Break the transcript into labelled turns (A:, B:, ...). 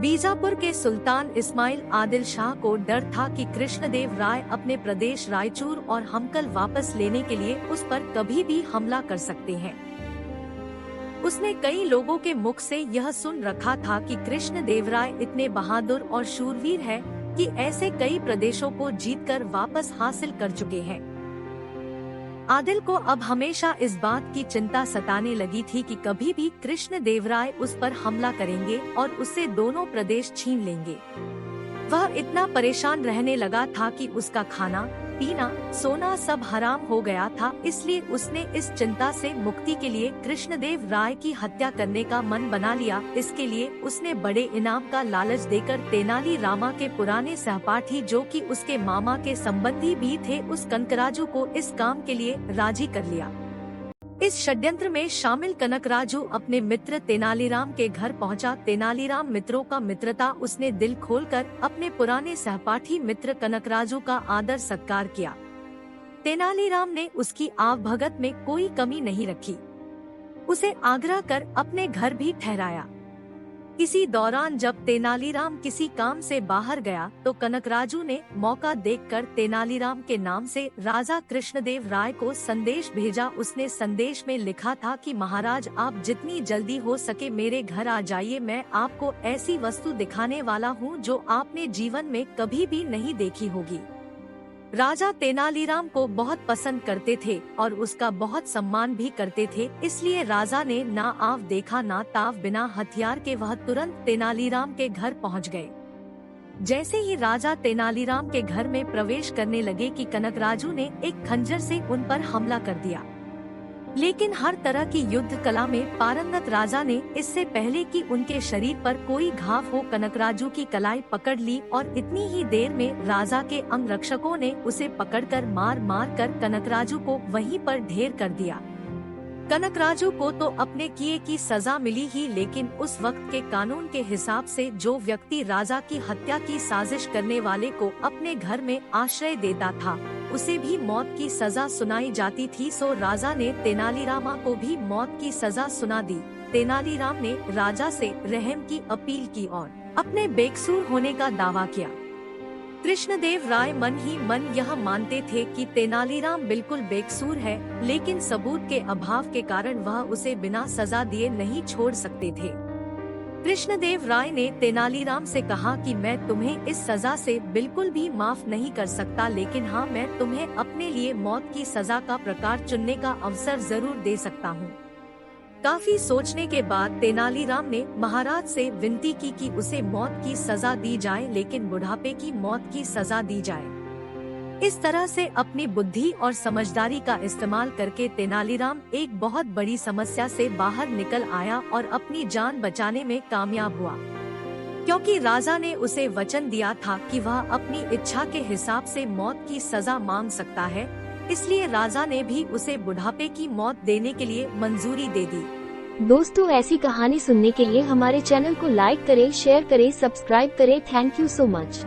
A: बीजापुर के सुल्तान इस्माइल आदिल शाह को डर था कि कृष्णदेव राय अपने प्रदेश रायचूर और हमकल वापस लेने के लिए उस पर कभी भी हमला कर सकते हैं। उसने कई लोगों के मुख से यह सुन रखा था कि कृष्णदेव राय इतने बहादुर और शूरवीर है कि ऐसे कई प्रदेशों को जीतकर वापस हासिल कर चुके हैं। आदिल को अब हमेशा इस बात की चिंता सताने लगी थी कि कभी भी कृष्णदेव राय उस पर हमला करेंगे और उससे दोनों प्रदेश छीन लेंगे। वह इतना परेशान रहने लगा था कि उसका खाना पीना सोना सब हराम हो गया था। इसलिए उसने इस चिंता से मुक्ति के लिए कृष्णदेव राय की हत्या करने का मन बना लिया। इसके लिए उसने बड़े इनाम का लालच देकर तेनाली रामा के पुराने सहपाठी, जो कि उसके मामा के संबंधी भी थे, उस कनकराजू को इस काम के लिए राजी कर लिया। इस षड्यंत्र में शामिल कनकराजू अपने मित्र तेनालीराम के घर पहुंचा। तेनालीराम मित्रों का मित्रता उसने दिल खोलकर अपने पुराने सहपाठी मित्र कनकराजू का आदर सत्कार किया। तेनालीराम ने उसकी आवभगत में कोई कमी नहीं रखी, उसे आग्रह कर अपने घर भी ठहराया। इसी दौरान जब तेनालीराम किसी काम से बाहर गया तो कनकराजू ने मौका देखकर तेनालीराम के नाम से राजा कृष्णदेव राय को संदेश भेजा। उसने संदेश में लिखा था कि महाराज, आप जितनी जल्दी हो सके मेरे घर आ जाइए। मैं आपको ऐसी वस्तु दिखाने वाला हूँ जो आपने जीवन में कभी भी नहीं देखी होगी। राजा तेनालीराम को बहुत पसंद करते थे और उसका बहुत सम्मान भी करते थे। इसलिए राजा ने ना आव देखा ना ताव, बिना हथियार के वह तुरंत तेनालीराम के घर पहुंच गए। जैसे ही राजा तेनालीराम के घर में प्रवेश करने लगे कि कनकराजू ने एक खंजर से उन पर हमला कर दिया। लेकिन हर तरह की युद्ध कला में पारंगत राजा ने इससे पहले कि उनके शरीर पर कोई घाव हो कनकराजू की कलाई पकड़ ली और इतनी ही देर में राजा के अंगरक्षकों ने उसे पकड़कर मार मार कर कनकराजू को वहीं पर ढेर कर दिया। कनकराजू को तो अपने किए की सजा मिली ही, लेकिन उस वक्त के कानून के हिसाब से जो व्यक्ति राजा की हत्या की साजिश करने वाले को अपने घर में आश्रय देता था उसे भी मौत की सजा सुनाई जाती थी। सो राजा ने तेनालीरामा को भी मौत की सजा सुना दी। तेनालीराम ने राजा से रहम की अपील की और अपने बेकसूर होने का दावा किया। कृष्णदेव राय मन ही मन यह मानते थे कि तेनालीराम बिल्कुल बेकसूर है, लेकिन सबूत के अभाव के कारण वह उसे बिना सजा दिए नहीं छोड़ सकते थे। कृष्णदेव राय ने तेनालीराम से कहा कि मैं तुम्हें इस सजा से बिल्कुल भी माफ नहीं कर सकता, लेकिन हाँ, मैं तुम्हें अपने लिए मौत की सजा का प्रकार चुनने का अवसर जरूर दे सकता हूँ। काफी सोचने के बाद तेनालीराम ने महाराज से विनती की कि उसे मौत की सजा दी जाए, लेकिन बुढ़ापे की मौत की सजा दी जाए। इस तरह से अपनी बुद्धि और समझदारी का इस्तेमाल करके तेनालीराम एक बहुत बड़ी समस्या से बाहर निकल आया और अपनी जान बचाने में कामयाब हुआ। क्योंकि राजा ने उसे वचन दिया था कि वह अपनी इच्छा के हिसाब से मौत की सजा मांग सकता है, इसलिए राजा ने भी उसे बुढ़ापे की मौत देने के लिए मंजूरी दे दी।
B: दोस्तों, ऐसी कहानी सुनने के लिए हमारे चैनल को लाइक करें, शेयर करें, सब्सक्राइब करें। Thank you so much.